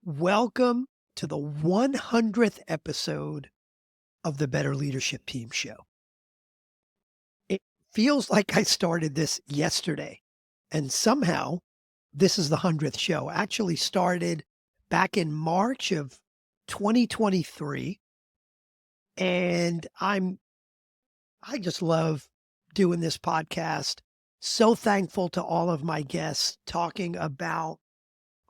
Welcome to the 100th episode of the Better Leadership Team Show. It feels like I started this yesterday, and somehow this is the 100th show. Actually started back in March of 2023, and I just love doing this podcast. So thankful to all of my guests talking about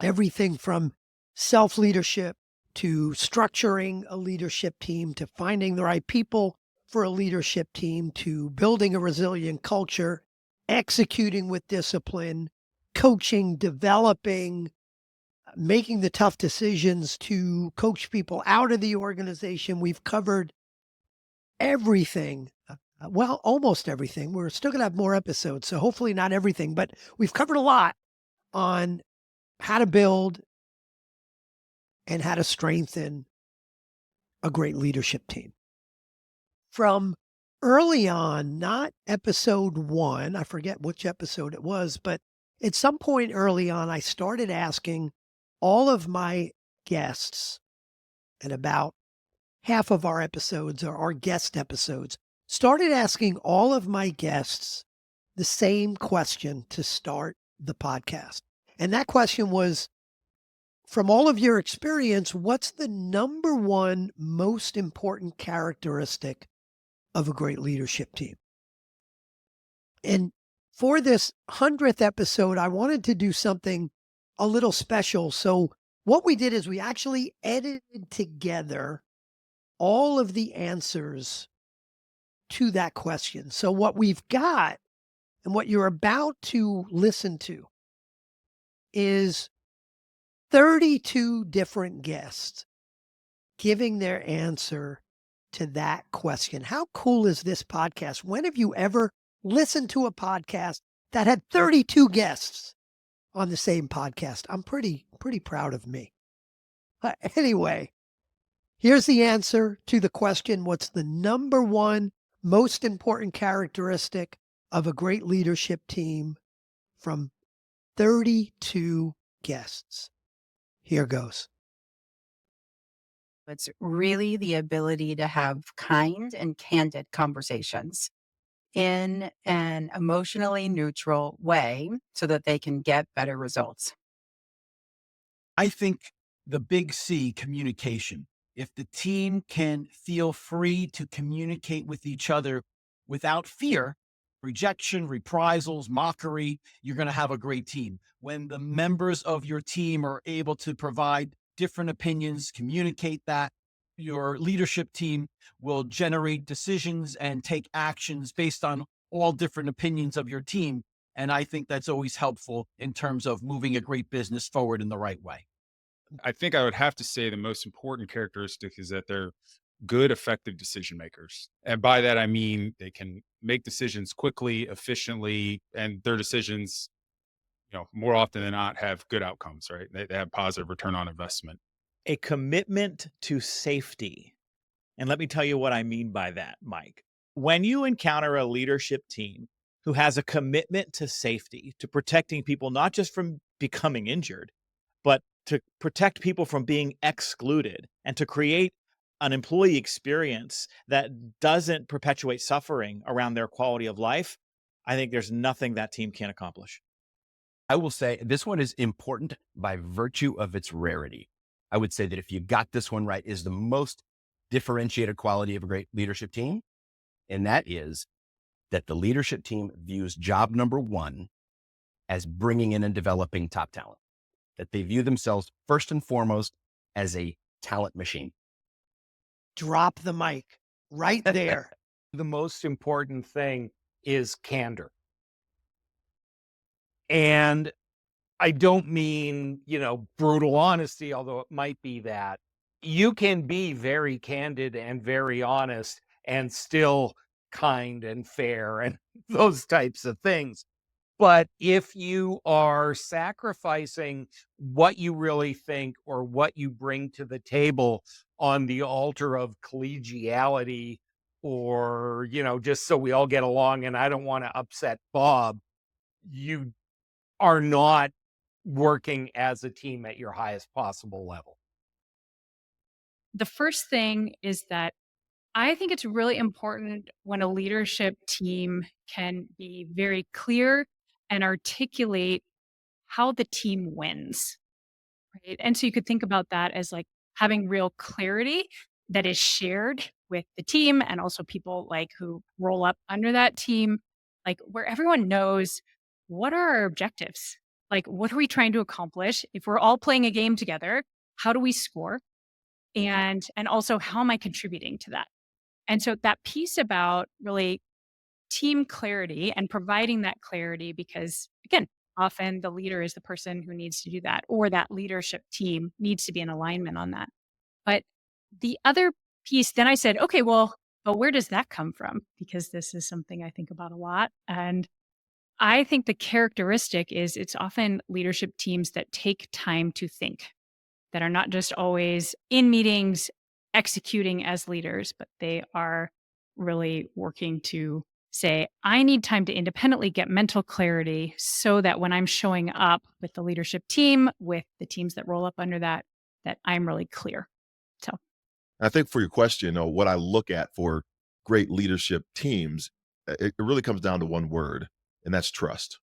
everything from self-leadership to structuring a leadership team, to finding the right people for a leadership team, to building a resilient culture, executing with discipline, coaching, developing, making the tough decisions to coach people out of the organization. We've covered everything. Well, almost everything. We're still going to have more episodes, so hopefully not everything, but we've covered a lot on how to build and how to strengthen a great leadership team. From early on, not episode 1, I forget which episode it was, but at some point early on, I started asking all of my guests, and about half of our episodes are our guest episodes, started asking all of my guests the same question to start the podcast. And that question was, from all of your experience, what's the number one most important characteristic of a great leadership team? And for this 100th episode, I wanted to do something a little special. So what we did is we actually edited together all of the answers to that question. So what we've got and what you're about to listen to is 32 different guests giving their answer to that question. How cool is this podcast? When have you ever listened to a podcast that had 32 guests on the same podcast? I'm pretty proud of me. Anyway, here's the answer to the question, what's the number one most important characteristic of a great leadership team, from 32 guests. Here goes. It's really the ability to have kind and candid conversations in an emotionally neutral way so that they can get better results. I think the big C, communication. If the team can feel free to communicate with each other without fear, rejection, reprisals, mockery, you're going to have a great team. When the members of your team are able to provide different opinions, communicate that, your leadership team will generate decisions and take actions based on all different opinions of your team. And I think that's always helpful in terms of moving a great business forward in the right way. I think I would have to say the most important characteristic is that they're good, effective decision makers. And by that, I mean they can make decisions quickly, efficiently, and their decisions, more often than not have good outcomes, right? They have positive return on investment. A commitment to safety. And let me tell you what I mean by that, Mike. When you encounter a leadership team who has a commitment to safety, to protecting people, not just from becoming injured, but to protect people from being excluded and to create an employee experience that doesn't perpetuate suffering around their quality of life, I think there's nothing that team can't accomplish. I will say this one is important by virtue of its rarity. I would say that if you got this one right, is the most differentiated quality of a great leadership team. And that is that the leadership team views job number one as bringing in and developing top talent, that they view themselves first and foremost as a talent machine. Drop the mic right there. The most important thing is candor. And I don't mean, brutal honesty, although it might be that. You can be very candid and very honest and still kind and fair and those types of things. But if you are sacrificing what you really think or what you bring to the table on the altar of collegiality or, just so we all get along and I don't want to upset Bob, you are not working as a team at your highest possible level? The first thing is that I think it's really important when a leadership team can be very clear and articulate how the team wins, right? And so you could think about that as like having real clarity that is shared with the team and also people like who roll up under that team, like where everyone knows what are our objectives? Like, what are we trying to accomplish? If we're all playing a game together, how do we score? And also how am I contributing to that? And so that piece about really team clarity and providing that clarity, because again, often the leader is the person who needs to do that, or that leadership team needs to be in alignment on that. But the other piece, then I said, okay, well, but where does that come from? Because this is something I think about a lot. And I think the characteristic is it's often leadership teams that take time to think, that are not just always in meetings executing as leaders, but they are really working to say, I need time to independently get mental clarity so that when I'm showing up with the leadership team, with the teams that roll up under that, that I'm really clear. So I think for your question, what I look at for great leadership teams, it really comes down to one word, and that's trust.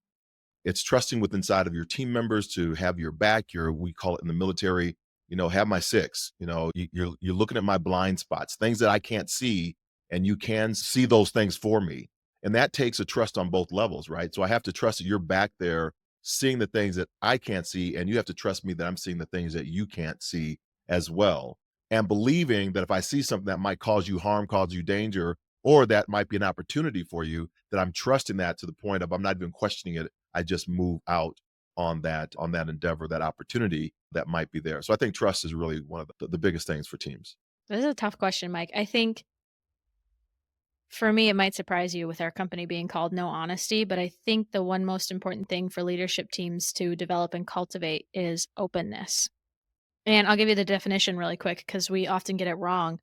It's trusting with inside of your team members to have your back. We call it in the military, have my six. You're looking at my blind spots, things that I can't see, and you can see those things for me. And that takes a trust on both levels, right? So I have to trust that you're back there seeing the things that I can't see, and you have to trust me that I'm seeing the things that you can't see as well. And believing that if I see something that might cause you harm, cause you danger, or that might be an opportunity for you, that I'm trusting that to the point of I'm not even questioning it. I just move out on that endeavor, that opportunity that might be there. So I think trust is really one of the biggest things for teams. This is a tough question, Mike. I think for me, it might surprise you with our company being called No Honesty, but I think the one most important thing for leadership teams to develop and cultivate is openness. And I'll give you the definition really quick because we often get it wrong.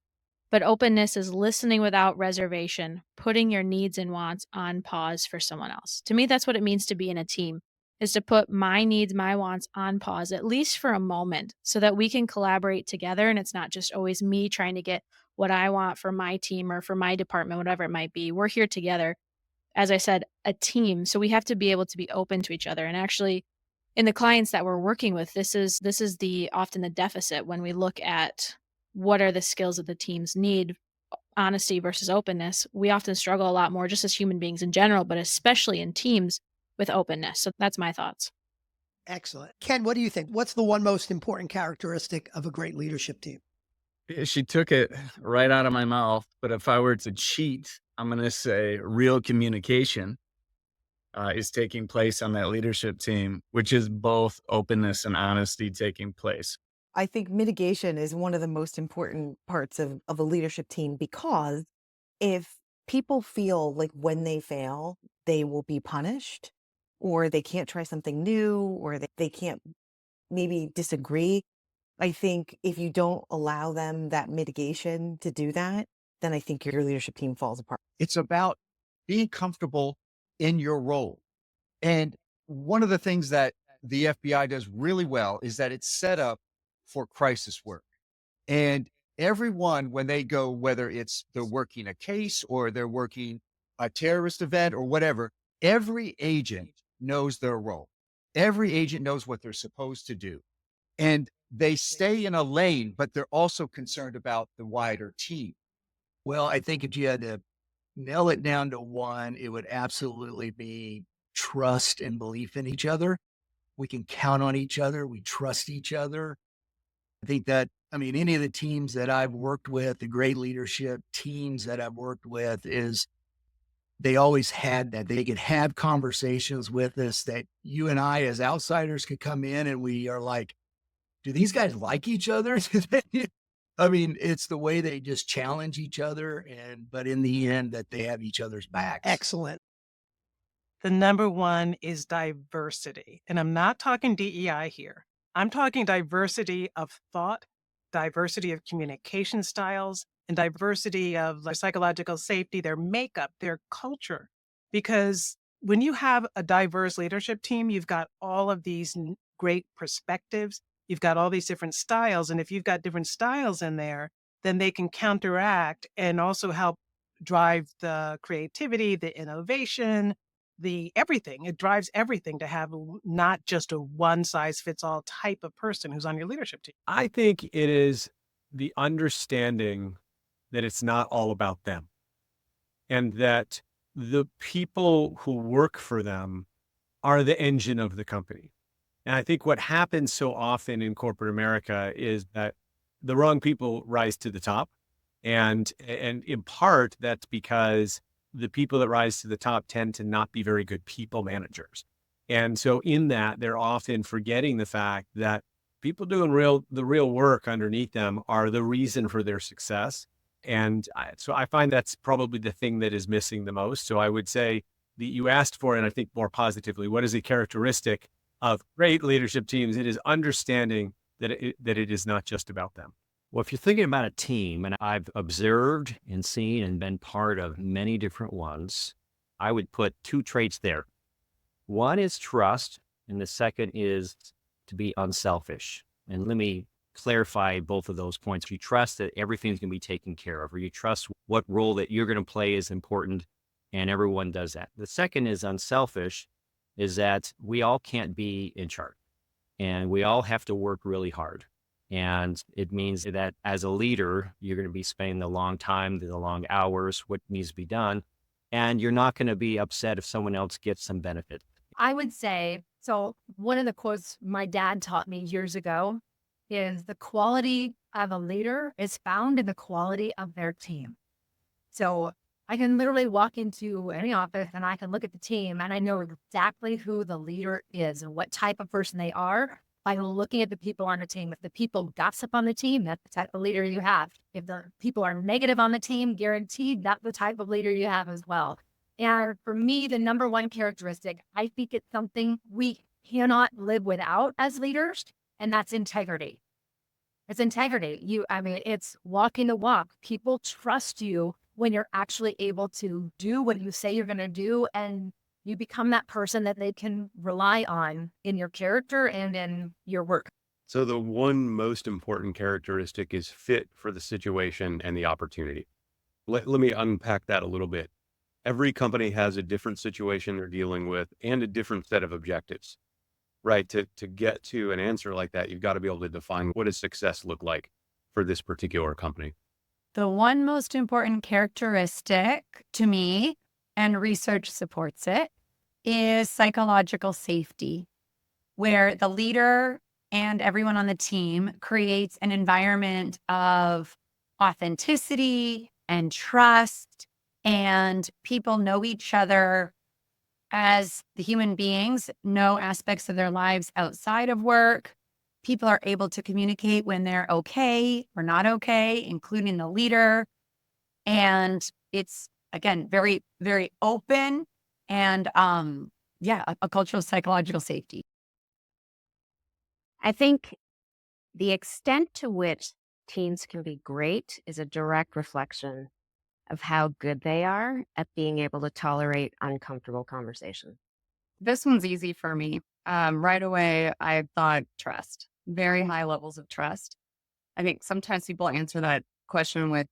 But openness is listening without reservation, putting your needs and wants on pause for someone else. To me, that's what it means to be in a team, is to put my needs, my wants on pause, at least for a moment, so that we can collaborate together. And it's not just always me trying to get what I want for my team or for my department, whatever it might be. We're here together, as I said, a team. So we have to be able to be open to each other. And actually, in the clients that we're working with, this is often the deficit when we look at what are the skills that the teams need, honesty versus openness. We often struggle a lot more just as human beings in general, but especially in teams with openness. So that's my thoughts. Excellent. Ken, what do you think? What's the one most important characteristic of a great leadership team? She took it right out of my mouth, but if I were to cheat, I'm going to say real communication is taking place on that leadership team, which is both openness and honesty taking place. I think mitigation is one of the most important parts of a leadership team, because if people feel like when they fail, they will be punished, or they can't try something new, or they can't maybe disagree, I think if you don't allow them that mitigation to do that, then I think your leadership team falls apart. It's about being comfortable in your role. And one of the things that the FBI does really well is that it's set up for crisis work. And everyone, when they go, whether it's they're working a case or they're working a terrorist event or whatever, every agent knows their role. Every agent knows what they're supposed to do. And they stay in a lane, but they're also concerned about the wider team. Well, I think if you had to nail it down to one, it would absolutely be trust and belief in each other. We can count on each other. We trust each other. I think that, any of the teams that I've worked with, the great leadership teams that I've worked with, is they always had that. They could have conversations with us that you and I as outsiders could come in and we are like, do these guys like each other? It's the way they just challenge each other, but in the end that they have each other's backs. Excellent. The number one is diversity. And I'm not talking DEI here. I'm talking diversity of thought, diversity of communication styles, and diversity of their psychological safety, their makeup, their culture. Because when you have a diverse leadership team, you've got all of these great perspectives. You've got all these different styles. And if you've got different styles in there, then they can counteract and also help drive the creativity, the innovation, the everything. It drives everything to have not just a one size fits all type of person who's on your leadership team. I think it is the understanding that it's not all about them and that the people who work for them are the engine of the company. And I think what happens so often in corporate America is that the wrong people rise to the top. And in part, that's because the people that rise to the top tend to not be very good people managers. And so in that, they're often forgetting the fact that people doing the real work underneath them are the reason for their success. And so I find that's probably the thing that is missing the most. So I would say that you asked for, and I think more positively, what is a characteristic of great leadership teams? It is understanding that it is not just about them. Well, if you're thinking about a team, and I've observed and seen and been part of many different ones, I would put two traits there. One is trust, and the second is to be unselfish. And let me clarify both of those points. You trust that everything's going to be taken care of, or you trust what role that you're going to play is important, and everyone does that. The second is unselfish, is that we all can't be in charge, and we all have to work really hard. And it means that as a leader, you're going to be spending the long time, the long hours, what needs to be done. And you're not going to be upset if someone else gets some benefit. I would say, so one of the quotes my dad taught me years ago is the quality of a leader is found in the quality of their team. So I can literally walk into any office and I can look at the team and I know exactly who the leader is and what type of person they are by looking at the people on the team. If the people gossip on the team, that's the type of leader you have. If the people are negative on the team, guaranteed that's the type of leader you have as well. And for me, the number one characteristic, I think it's something we cannot live without as leaders, and that's integrity. It's integrity. It's walking the walk. People trust you when you're actually able to do what you say you're going to do, and you become that person that they can rely on in your character and in your work. So the one most important characteristic is fit for the situation and the opportunity. Let me unpack that a little bit. Every company has a different situation they're dealing with and a different set of objectives, right? To get to an answer like that, you've got to be able to define what does success look like for this particular company. The one most important characteristic to me, and research supports it, is psychological safety, where the leader and everyone on the team creates an environment of authenticity and trust, and people know each other as the human beings, know aspects of their lives outside of work. People are able to communicate when they're okay or not okay, including the leader. And it's, again, very, very open and, a culture of psychological safety. I think the extent to which teens can be great is a direct reflection of how good they are at being able to tolerate uncomfortable conversation. This one's easy for me. Right away, I thought trust, very high levels of trust. I think sometimes people answer that question with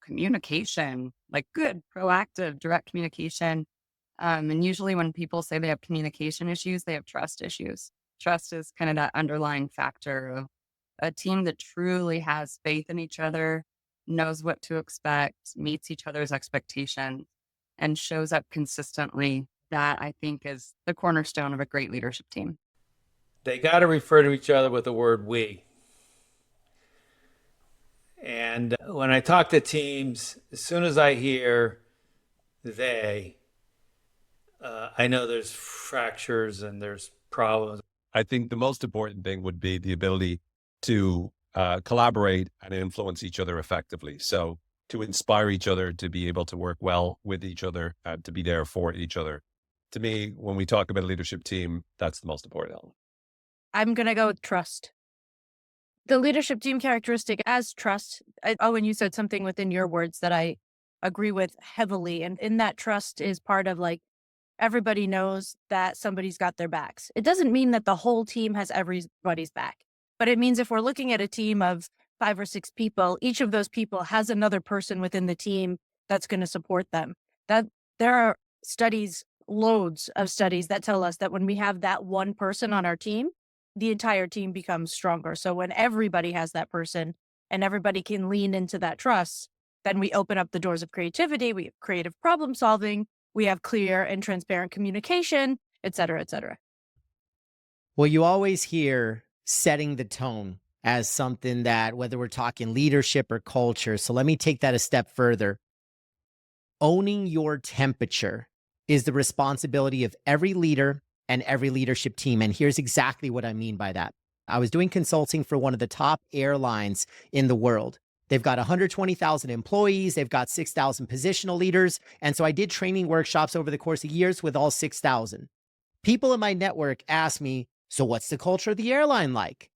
communication, like good, proactive, direct communication. And usually when people say they have communication issues, they have trust issues. Trust is kind of that underlying factor of a team that truly has faith in each other, knows what to expect, meets each other's expectations, and shows up consistently. That, I think, is the cornerstone of a great leadership team. They got to refer to each other with the word we. And when I talk to teams, as soon as I hear they, I know there's fractures and there's problems. I think the most important thing would be the ability to collaborate and influence each other effectively. So to inspire each other, to be able to work well with each other, to be there for each other. To me, when we talk about a leadership team, that's the most important element. I'm going to go with trust. The leadership team characteristic as trust. Owen, you said something within your words that I agree with heavily. And in that trust is part of like everybody knows that somebody's got their backs. It doesn't mean that the whole team has everybody's back, but it means if we're looking at a team of 5 or 6 people, each of those people has another person within the team that's going to support them. That there are studies, loads of studies that tell us that when we have that one person on our team, the entire team becomes stronger. So when everybody has that person and everybody can lean into that trust, then we open up the doors of creativity, we have creative problem solving, we have clear and transparent communication, et cetera, et cetera. Well, you always hear setting the tone as something that, whether we're talking leadership or culture, so let me take that a step further. Owning your temperature is the responsibility of every leader and every leadership team. And here's exactly what I mean by that. I was doing consulting for one of the top airlines in the world. They've got 120,000 employees. They've got 6,000 positional leaders. And so I did training workshops over the course of years with all 6,000. People in my network asked me, so what's the culture of the airline like?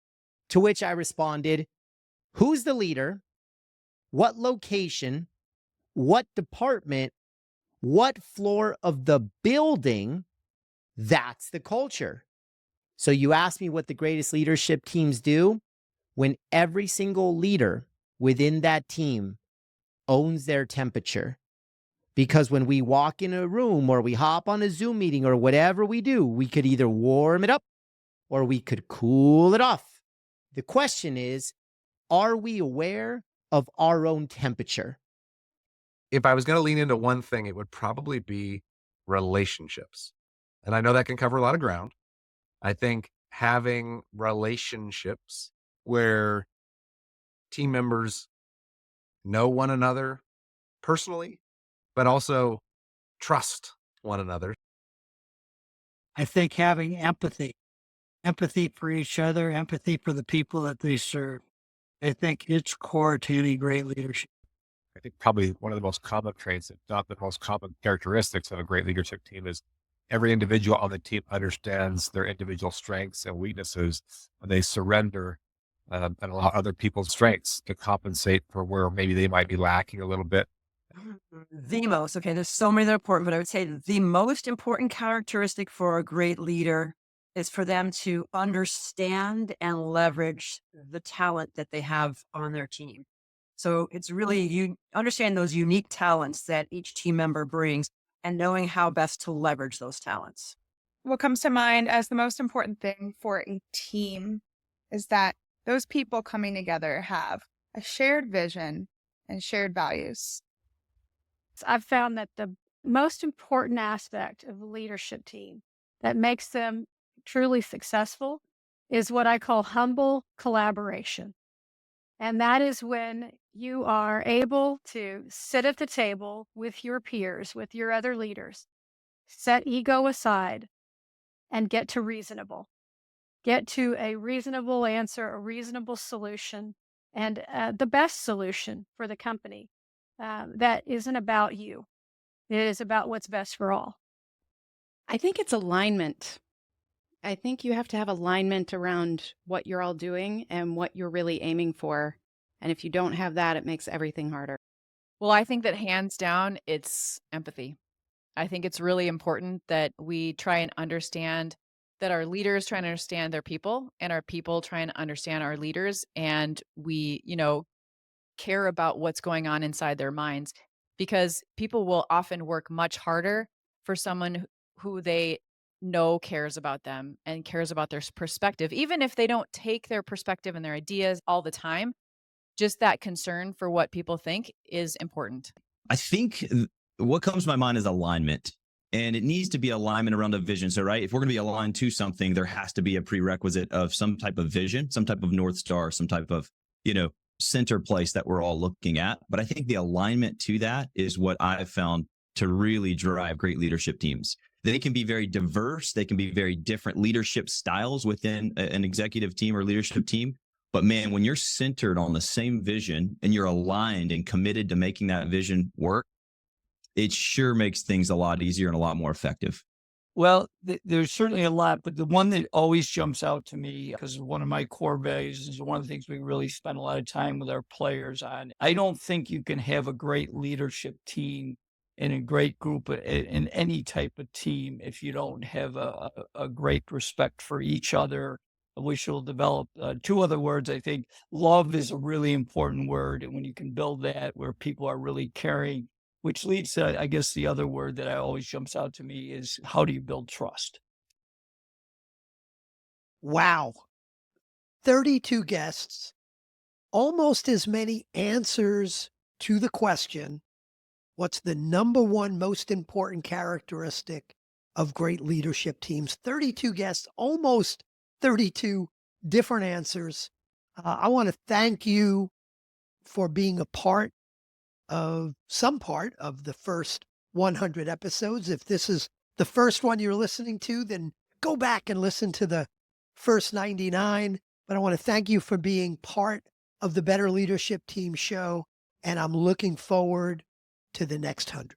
To which I responded, who's the leader? What location? What department? What floor of the building? That's the culture. So you ask me what the greatest leadership teams do? When every single leader within that team owns their temperature. Because when we walk in a room or we hop on a Zoom meeting or whatever we do, we could either warm it up or we could cool it off. The question is, are we aware of our own temperature? If I was going to lean into one thing, it would probably be relationships. And I know that can cover a lot of ground. I think having relationships where team members know one another personally, but also trust one another. I think having empathy for each other, empathy for the people that they serve. I think it's core to any great leadership. I think probably one of the most common traits, if not the most common characteristics of a great leadership team, is every individual on the team understands their individual strengths and weaknesses. And they surrender and allow other people's strengths to compensate for where maybe they might be lacking a little bit. Okay, there's so many that are important, but I would say the most important characteristic for a great leader is for them to understand and leverage the talent that they have on their team. So it's really, you understand those unique talents that each team member brings and knowing how best to leverage those talents. What comes to mind as the most important thing for a team is that those people coming together have a shared vision and shared values. I've found that the most important aspect of a leadership team that makes them truly successful is what I call humble collaboration. And that is when you are able to sit at the table with your peers, with your other leaders, set ego aside, and get to reasonable. Get to a reasonable answer, a reasonable solution, and the best solution for the company that isn't about you. It is about what's best for all. I think it's alignment. I think you have to have alignment around what you're all doing and what you're really aiming for. And if you don't have that, it makes everything harder. Well, I think that hands down, it's empathy. I think it's really important that we try and understand that our leaders try and understand their people and our people try and understand our leaders. And we, care about what's going on inside their minds, because people will often work much harder for someone who they know cares about them and cares about their perspective, even if they don't take their perspective and their ideas all the time. Just that concern for what people think is important. I think what comes to my mind is alignment, and it needs to be alignment around a vision. So, right, if we're going to be aligned to something, there has to be a prerequisite of some type of vision, some type of North Star, some type of, center place that we're all looking at. But I think the alignment to that is what I've found to really drive great leadership teams. They can be very diverse. They can be very different leadership styles within an executive team or leadership team. But man, when you're centered on the same vision and you're aligned and committed to making that vision work, it sure makes things a lot easier and a lot more effective. Well, there's certainly a lot, but the one that always jumps out to me, because one of my core values is one of the things we really spend a lot of time with our players on. I don't think you can have a great leadership team in a great group, in any type of team, if you don't have a great respect for each other, which will develop. Two other words, I think love is a really important word. And when you can build that where people are really caring, which leads to, I guess, the other word that always jumps out to me is how do you build trust? Wow. 32 guests, almost as many answers to the question, what's the number one most important characteristic of great leadership teams? 32 guests, almost 32 different answers. I want to thank you for being some part of the first 100 episodes. If this is the first one you're listening to, then go back and listen to the first 99. But I want to thank you for being part of the Better Leadership Team show. And I'm looking forward to the next 100.